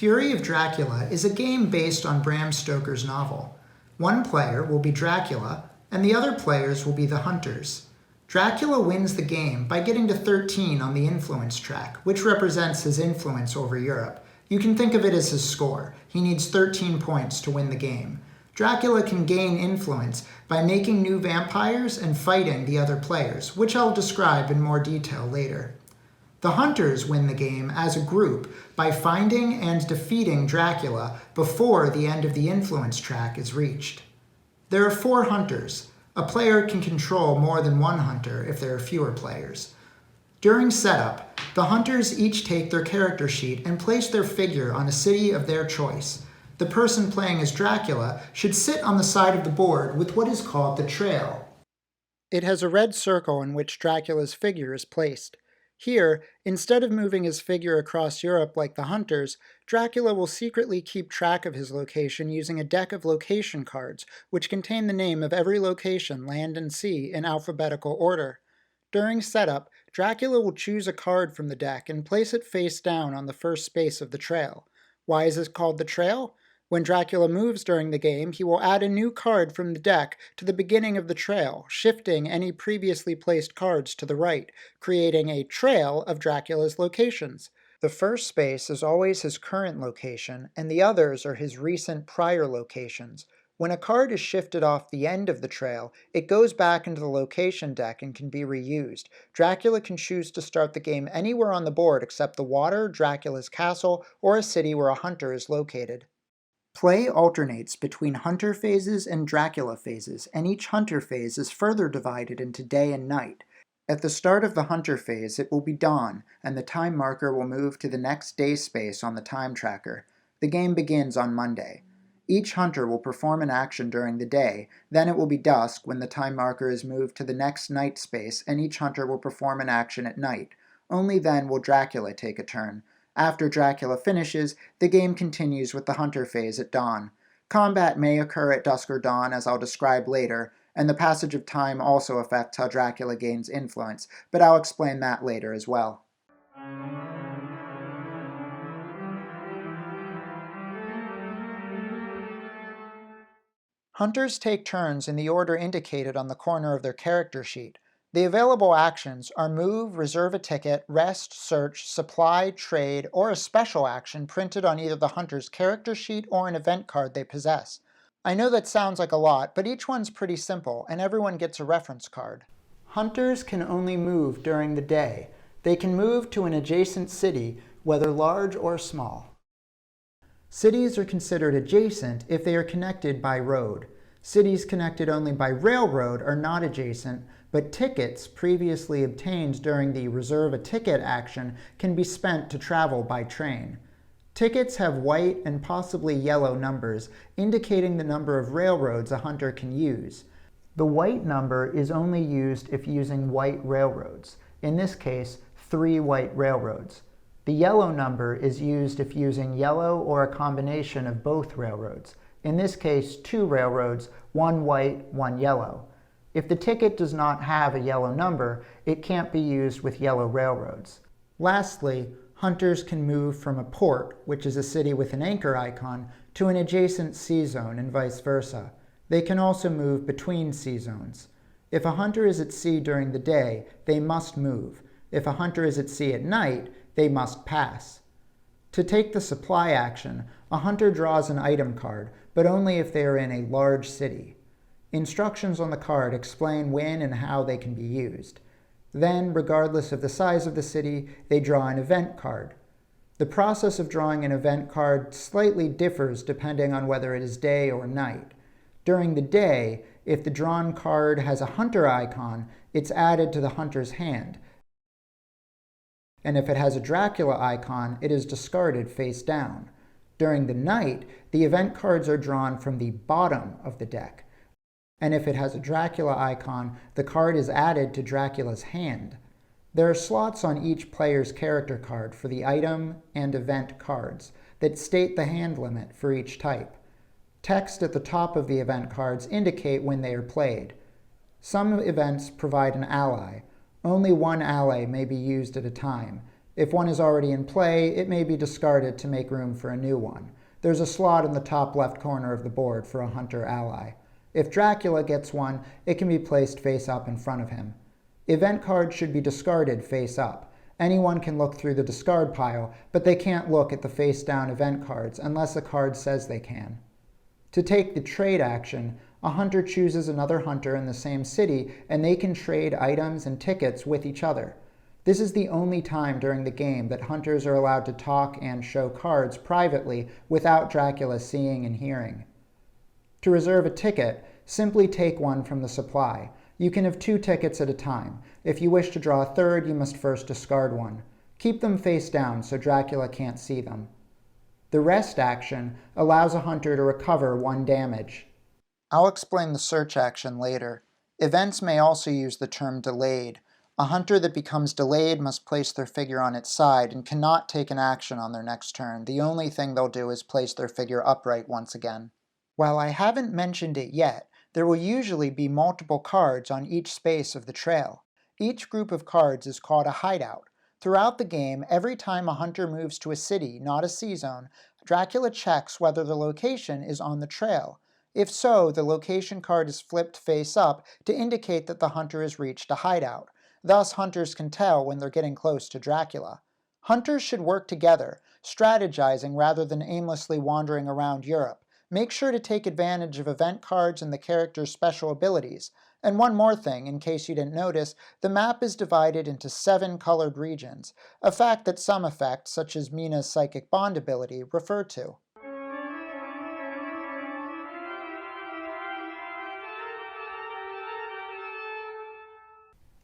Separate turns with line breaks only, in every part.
Fury of Dracula is a game based on Bram Stoker's novel. One player will be Dracula, and the other players will be the hunters. Dracula wins the game by getting to 13 on the influence track, which represents his influence over Europe. You can think of it as his score. He needs 13 points to win the game. Dracula can gain influence by making new vampires and fighting the other players, which I'll describe in more detail later. The hunters win the game as a group by finding and defeating Dracula before the end of the influence track is reached. There are 4 hunters. A player can control more than one hunter if there are fewer players. During setup, the hunters each take their character sheet and place their figure on a city of their choice. The person playing as Dracula should sit on the side of the board with what is called the trail. It has a red circle in which Dracula's figure is placed. Here, instead of moving his figure across Europe like the hunters, Dracula will secretly keep track of his location using a deck of location cards, which contain the name of every location, land and sea, in alphabetical order. During setup, Dracula will choose a card from the deck and place it face down on the first space of the trail. Why is this called the trail? When Dracula moves during the game, he will add a new card from the deck to the beginning of the trail, shifting any previously placed cards to the right, creating a trail of Dracula's locations. The first space is always his current location, and the others are his recent prior locations. When a card is shifted off the end of the trail, it goes back into the location deck and can be reused. Dracula can choose to start the game anywhere on the board except the water, Dracula's castle, or a city where a hunter is located. Play alternates between hunter phases and Dracula phases, and each hunter phase is further divided into day and night. At the start of the hunter phase, it will be dawn, and the time marker will move to the next day space on the time tracker. The game begins on Monday. Each hunter will perform an action during the day, then it will be dusk when the time marker is moved to the next night space, and each hunter will perform an action at night. Only then will Dracula take a turn. After Dracula finishes, the game continues with the hunter phase at dawn. Combat may occur at dusk or dawn, as I'll describe later, and the passage of time also affects how Dracula gains influence, but I'll explain that later as well. Hunters take turns in the order indicated on the corner of their character sheet. The available actions are move, reserve a ticket, rest, search, supply, trade, or a special action printed on either the hunter's character sheet or an event card they possess. I know that sounds like a lot, but each one's pretty simple, and everyone gets a reference card. Hunters can only move during the day. They can move to an adjacent city, whether large or small. Cities are considered adjacent if they are connected by road. Cities connected only by railroad are not adjacent, but tickets previously obtained during the reserve a ticket action can be spent to travel by train. Tickets have white and possibly yellow numbers, indicating the number of railroads a hunter can use. The white number is only used if using white railroads, in this case, 3 white railroads. The yellow number is used if using yellow or a combination of both railroads, in this case 2 railroads, 1 white, 1 yellow. If the ticket does not have a yellow number, it can't be used with yellow railroads. Lastly, hunters can move from a port, which is a city with an anchor icon, to an adjacent sea zone and vice versa. They can also move between sea zones. If a hunter is at sea during the day, they must move. If a hunter is at sea at night, they must pass. To take the supply action, a hunter draws an item card, but only if they are in a large city. Instructions on the card explain when and how they can be used. Then, regardless of the size of the city, they draw an event card. The process of drawing an event card slightly differs depending on whether it is day or night. During the day, if the drawn card has a hunter icon, it's added to the hunter's hand. And if it has a Dracula icon, it is discarded face down. During the night, the event cards are drawn from the bottom of the deck. And if it has a Dracula icon, the card is added to Dracula's hand. There are slots on each player's character card for the item and event cards that state the hand limit for each type. Text at the top of the event cards indicate when they are played. Some events provide an ally. Only one ally may be used at a time. If one is already in play, it may be discarded to make room for a new one. There's a slot in the top left corner of the board for a hunter ally. If Dracula gets one, it can be placed face up in front of him. Event cards should be discarded face up. Anyone can look through the discard pile, but they can't look at the face down event cards unless a card says they can. To take the trade action, a hunter chooses another hunter in the same city and they can trade items and tickets with each other. This is the only time during the game that hunters are allowed to talk and show cards privately without Dracula seeing and hearing. To reserve a ticket, simply take one from the supply. You can have 2 tickets at a time. If you wish to draw a third, you must first discard one. Keep them face down so Dracula can't see them. The rest action allows a hunter to recover 1 damage. I'll explain the search action later. Events may also use the term delayed. A hunter that becomes delayed must place their figure on its side and cannot take an action on their next turn. The only thing they'll do is place their figure upright once again. While I haven't mentioned it yet, there will usually be multiple cards on each space of the trail. Each group of cards is called a hideout. Throughout the game, every time a hunter moves to a city, not a C-zone, Dracula checks whether the location is on the trail. If so, the location card is flipped face up to indicate that the hunter has reached a hideout. Thus, hunters can tell when they're getting close to Dracula. Hunters should work together, strategizing rather than aimlessly wandering around Europe. Make sure to take advantage of event cards and the character's special abilities. And one more thing, in case you didn't notice, the map is divided into 7 colored regions, a fact that some effects, such as Mina's psychic bond ability, refer to.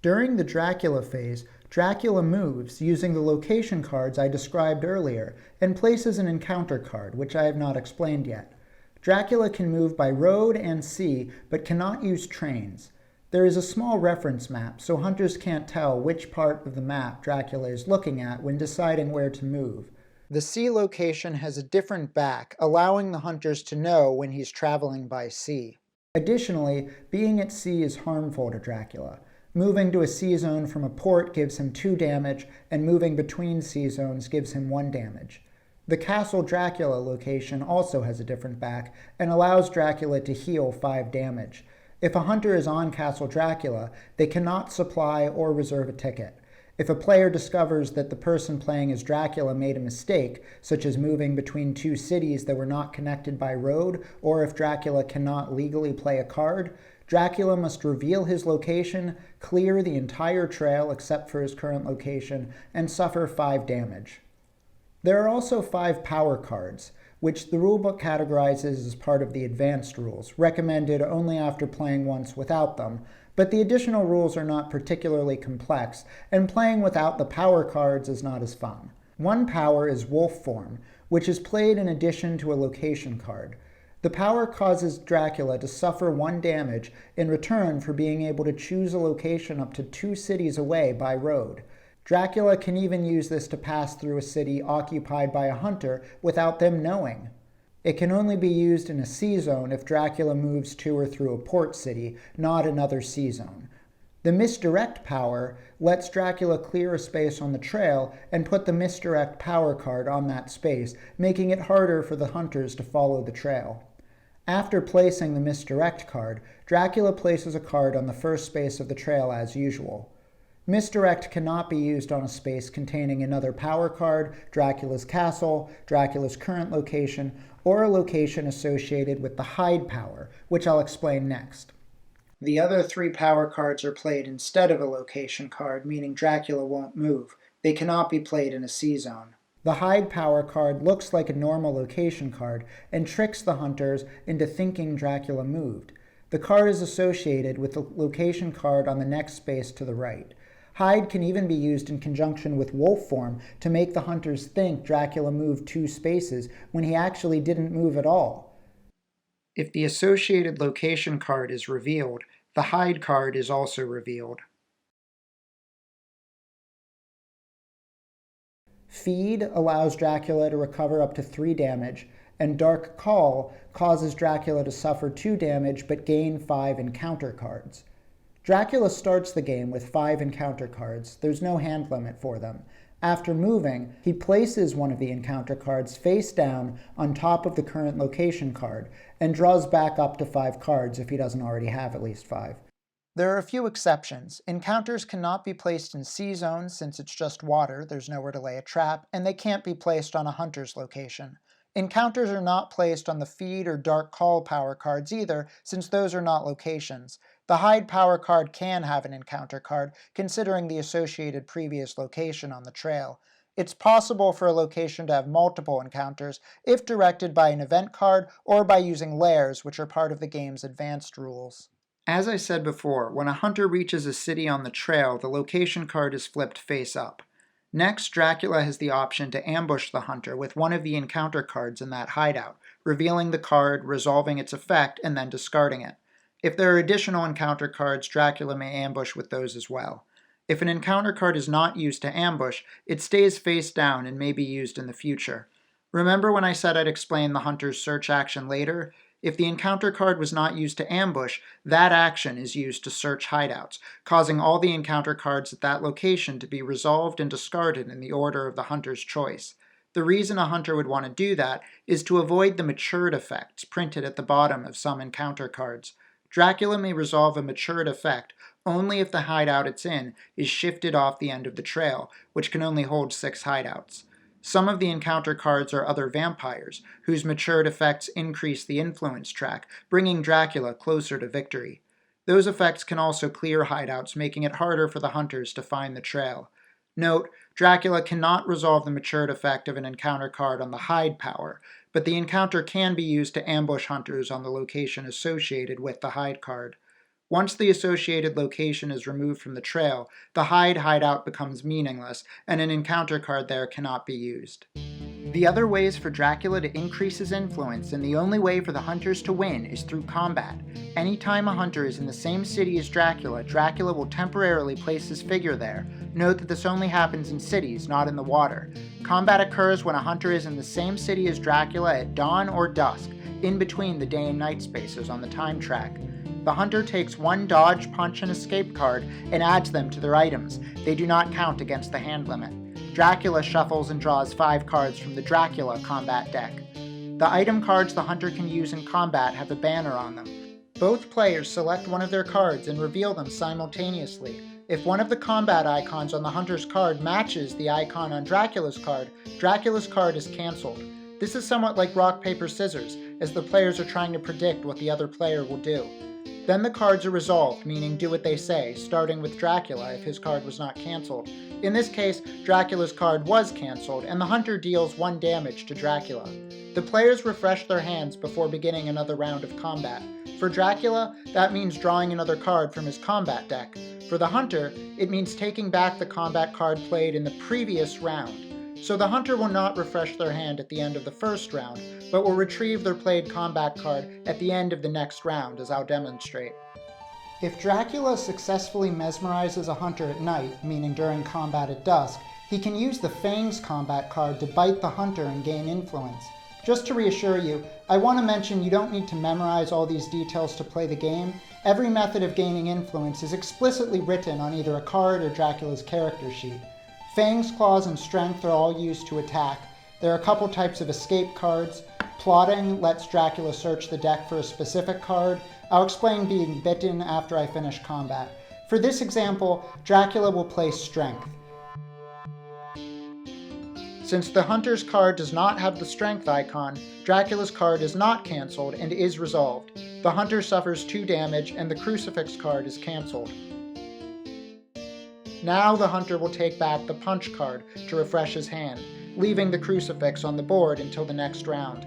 During the Dracula phase, Dracula moves using the location cards I described earlier and places an encounter card, which I have not explained yet. Dracula can move by road and sea, but cannot use trains. There is a small reference map, so hunters can't tell which part of the map Dracula is looking at when deciding where to move. The sea location has a different back, allowing the hunters to know when he's traveling by sea. Additionally, being at sea is harmful to Dracula. Moving to a sea zone from a port gives him 2 damage, and moving between sea zones gives him 1 damage. The Castle Dracula location also has a different back and allows Dracula to heal 5 damage. If a hunter is on Castle Dracula, they cannot supply or reserve a ticket. If a player discovers that the person playing as Dracula made a mistake, such as moving between 2 cities that were not connected by road, or if Dracula cannot legally play a card, Dracula must reveal his location, clear the entire trail except for his current location, and suffer 5 damage. There are also 5 power cards, which the rulebook categorizes as part of the advanced rules, recommended only after playing once without them, but the additional rules are not particularly complex, and playing without the power cards is not as fun. One power is wolf form, which is played in addition to a location card. The power causes Dracula to suffer 1 damage in return for being able to choose a location up to 2 cities away by road. Dracula can even use this to pass through a city occupied by a hunter without them knowing. It can only be used in a sea zone if Dracula moves to or through a port city, not another sea zone. The misdirect power lets Dracula clear a space on the trail and put the misdirect power card on that space, making it harder for the hunters to follow the trail. After placing the misdirect card, Dracula places a card on the first space of the trail as usual. Misdirect cannot be used on a space containing another power card, Dracula's castle, Dracula's current location, or a location associated with the hide power, which I'll explain next. The other 3 power cards are played instead of a location card, meaning Dracula won't move. They cannot be played in a sea zone. The hide power card looks like a normal location card and tricks the hunters into thinking Dracula moved. The card is associated with the location card on the next space to the right. Hide can even be used in conjunction with wolf form to make the hunters think Dracula moved 2 spaces when he actually didn't move at all. If the associated location card is revealed, the hide card is also revealed. Feed allows Dracula to recover up to 3 damage, and Dark Call causes Dracula to suffer 2 damage but gain 5 encounter cards. Dracula starts the game with 5 encounter cards. There's no hand limit for them. After moving, he places one of the encounter cards face down on top of the current location card and draws back up to 5 cards if he doesn't already have at least 5. There are a few exceptions. Encounters cannot be placed in sea zones since it's just water, there's nowhere to lay a trap, and they can't be placed on a hunter's location. Encounters are not placed on the feed or dark call power cards either, since those are not locations. The hide power card can have an encounter card, considering the associated previous location on the trail. It's possible for a location to have multiple encounters if directed by an event card or by using lairs, which are part of the game's advanced rules. As I said before, when a hunter reaches a city on the trail, the location card is flipped face up. Next, Dracula has the option to ambush the hunter with one of the encounter cards in that hideout, revealing the card, resolving its effect, and then discarding it. If there are additional encounter cards, Dracula may ambush with those as well. If an encounter card is not used to ambush, it stays face down and may be used in the future. Remember when I said I'd explain the hunter's search action later? If the encounter card was not used to ambush, that action is used to search hideouts, causing all the encounter cards at that location to be resolved and discarded in the order of the hunter's choice. The reason a hunter would want to do that is to avoid the matured effects printed at the bottom of some encounter cards. Dracula may resolve a matured effect only if the hideout it's in is shifted off the end of the trail, which can only hold 6 hideouts. Some of the encounter cards are other vampires, whose matured effects increase the influence track, bringing Dracula closer to victory. Those effects can also clear hideouts, making it harder for the hunters to find the trail. Note, Dracula cannot resolve the matured effect of an encounter card on the hide power, but the encounter can be used to ambush hunters on the location associated with the hide card. Once the associated location is removed from the trail, the hide hideout becomes meaningless, and an encounter card there cannot be used. The other ways for Dracula to increase his influence, and the only way for the hunters to win, is through combat. Anytime a hunter is in the same city as Dracula, Dracula will temporarily place his figure there. Note that this only happens in cities, not in the water. Combat occurs when a hunter is in the same city as Dracula at dawn or dusk, in between the day and night spaces on the time track. The hunter takes 1 dodge, punch, and escape card and adds them to their items. They do not count against the hand limit. Dracula shuffles and draws 5 cards from the Dracula combat deck. The item cards the hunter can use in combat have a banner on them. Both players select one of their cards and reveal them simultaneously. If one of the combat icons on the hunter's card matches the icon on Dracula's card is cancelled. This is somewhat like rock, paper, scissors, as the players are trying to predict what the other player will do. Then the cards are resolved, meaning do what they say, starting with Dracula if his card was not cancelled. In this case, Dracula's card was cancelled, and the hunter deals 1 damage to Dracula. The players refresh their hands before beginning another round of combat. For Dracula, that means drawing another card from his combat deck. For the hunter, it means taking back the combat card played in the previous round. So the hunter will not refresh their hand at the end of the first round, but will retrieve their played combat card at the end of the next round, as I'll demonstrate. If Dracula successfully mesmerizes a hunter at night, meaning during combat at dusk, he can use the Fangs combat card to bite the hunter and gain influence. Just to reassure you, I want to mention you don't need to memorize all these details to play the game. Every method of gaining influence is explicitly written on either a card or Dracula's character sheet. Fangs, Claws, and Strength are all used to attack. There are a couple types of escape cards. Plotting lets Dracula search the deck for a specific card. I'll explain being bitten after I finish combat. For this example, Dracula will play Strength. Since the hunter's card does not have the Strength icon, Dracula's card is not cancelled and is resolved. The hunter suffers 2 damage and the Crucifix card is cancelled. Now the hunter will take back the Punch card to refresh his hand, leaving the Crucifix on the board until the next round.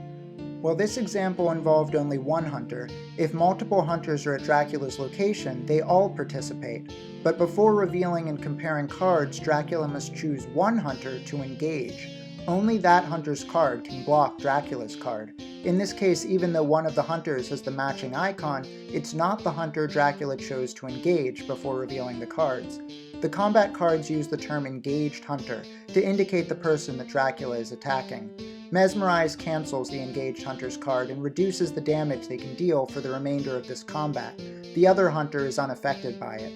While this example involved only 1 hunter, if multiple hunters are at Dracula's location, they all participate. But before revealing and comparing cards, Dracula must choose 1 hunter to engage. Only that hunter's card can block Dracula's card. In this case, even though one of the hunters has the matching icon, it's not the hunter Dracula chose to engage before revealing the cards. The combat cards use the term Engaged Hunter to indicate the person that Dracula is attacking. Mesmerize cancels the Engaged Hunter's card and reduces the damage they can deal for the remainder of this combat. The other hunter is unaffected by it.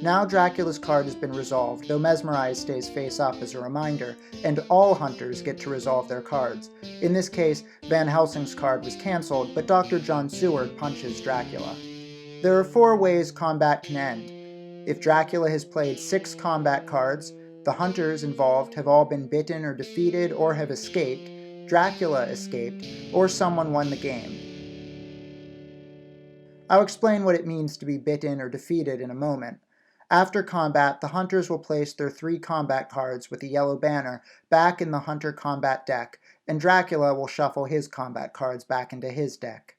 Now Dracula's card has been resolved, though Mesmerize stays face up as a reminder, and all hunters get to resolve their cards. In this case, Van Helsing's card was cancelled, but Dr. John Seward punches Dracula. There are 4 ways combat can end. If Dracula has played 6 combat cards, the hunters involved have all been bitten or defeated or have escaped, Dracula escaped, or someone won the game. I'll explain what it means to be bitten or defeated in a moment. After combat, the hunters will place their 3 combat cards with a yellow banner back in the hunter combat deck, and Dracula will shuffle his combat cards back into his deck.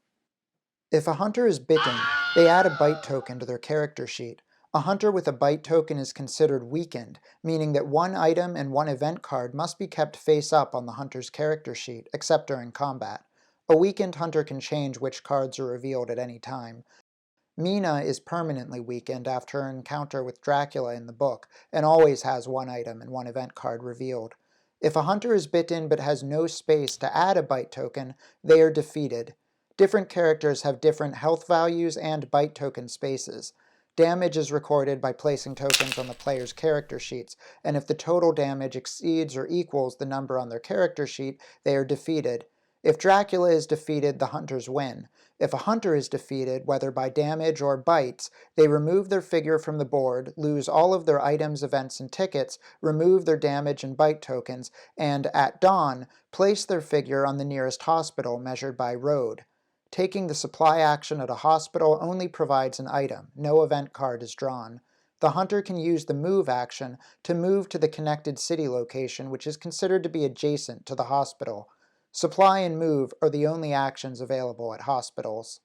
If a hunter is bitten, they add a bite token to their character sheet. A hunter with a bite token is considered weakened, meaning that 1 item and 1 event card must be kept face up on the hunter's character sheet, except during combat. A weakened hunter can change which cards are revealed at any time. Mina is permanently weakened after her encounter with Dracula in the book, and always has 1 item and 1 event card revealed. If a hunter is bitten but has no space to add a bite token, they are defeated. Different characters have different health values and bite token spaces. Damage is recorded by placing tokens on the player's character sheets, and if the total damage exceeds or equals the number on their character sheet, they are defeated. If Dracula is defeated, the hunters win. If a hunter is defeated, whether by damage or bites, they remove their figure from the board, lose all of their items, events, and tickets, remove their damage and bite tokens, and, at dawn, place their figure on the nearest hospital measured by road. Taking the supply action at a hospital only provides an item. No event card is drawn. The hunter can use the move action to move to the connected city location, which is considered to be adjacent to the hospital. Supply and move are the only actions available at hospitals.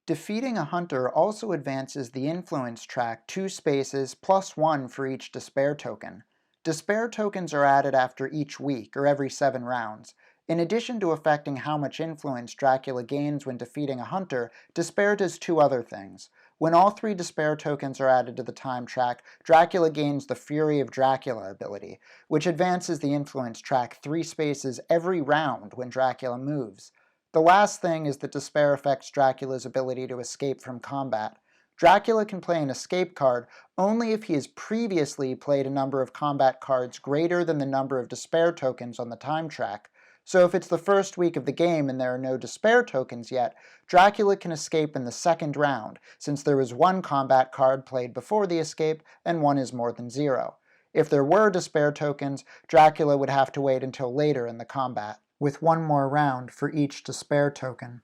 Defeating a hunter also advances the influence track 2 spaces plus 1 for each despair token. Despair tokens are added after each week, or every 7 rounds. In addition to affecting how much influence Dracula gains when defeating a hunter, despair does 2 other things. When all 3 despair tokens are added to the time track, Dracula gains the Fury of Dracula ability, which advances the influence track 3 spaces every round when Dracula moves. The last thing is that despair affects Dracula's ability to escape from combat. Dracula can play an escape card only if he has previously played a number of combat cards greater than the number of despair tokens on the time track. So if it's the first week of the game and there are no despair tokens yet, Dracula can escape in the 2nd round, since there was 1 combat card played before the escape and 1 is more than 0. If there were despair tokens, Dracula would have to wait until later in the combat, with 1 more round for each despair token.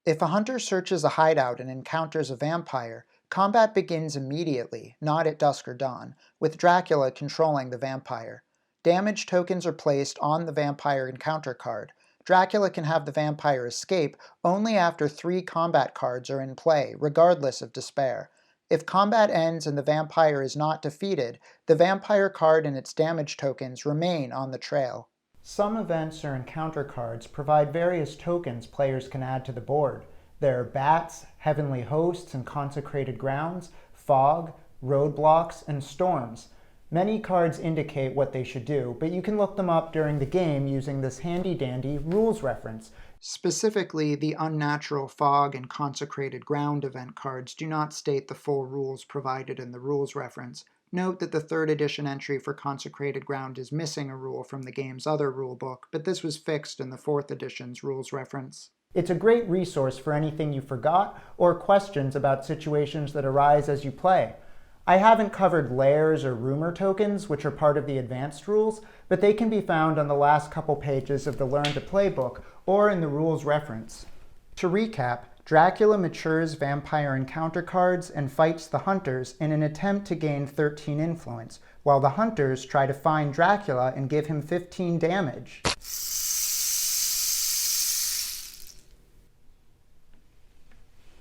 If a hunter searches a hideout and encounters a vampire, combat begins immediately, not at dusk or dawn, with Dracula controlling the vampire. Damage tokens are placed on the vampire encounter card. Dracula can have the vampire escape only after 3 combat cards are in play, regardless of despair. If combat ends and the vampire is not defeated, the vampire card and its damage tokens remain on the trail. Some events or encounter cards provide various tokens players can add to the board. There are bats, heavenly hosts and consecrated grounds, fog, roadblocks, and storms. Many cards indicate what they should do, but you can look them up during the game using this handy-dandy rules reference. Specifically, the unnatural fog and consecrated ground event cards do not state the full rules provided in the rules reference. Note that the 3rd edition entry for consecrated ground is missing a rule from the game's other rulebook, but this was fixed in the 4th edition's rules reference. It's a great resource for anything you forgot or questions about situations that arise as you play. I haven't covered layers or rumor tokens, which are part of the advanced rules, but they can be found on the last couple pages of the Learn to Play book or in the rules reference. To recap, Dracula matures vampire encounter cards and fights the hunters in an attempt to gain 13 influence, while the hunters try to find Dracula and give him 15 damage.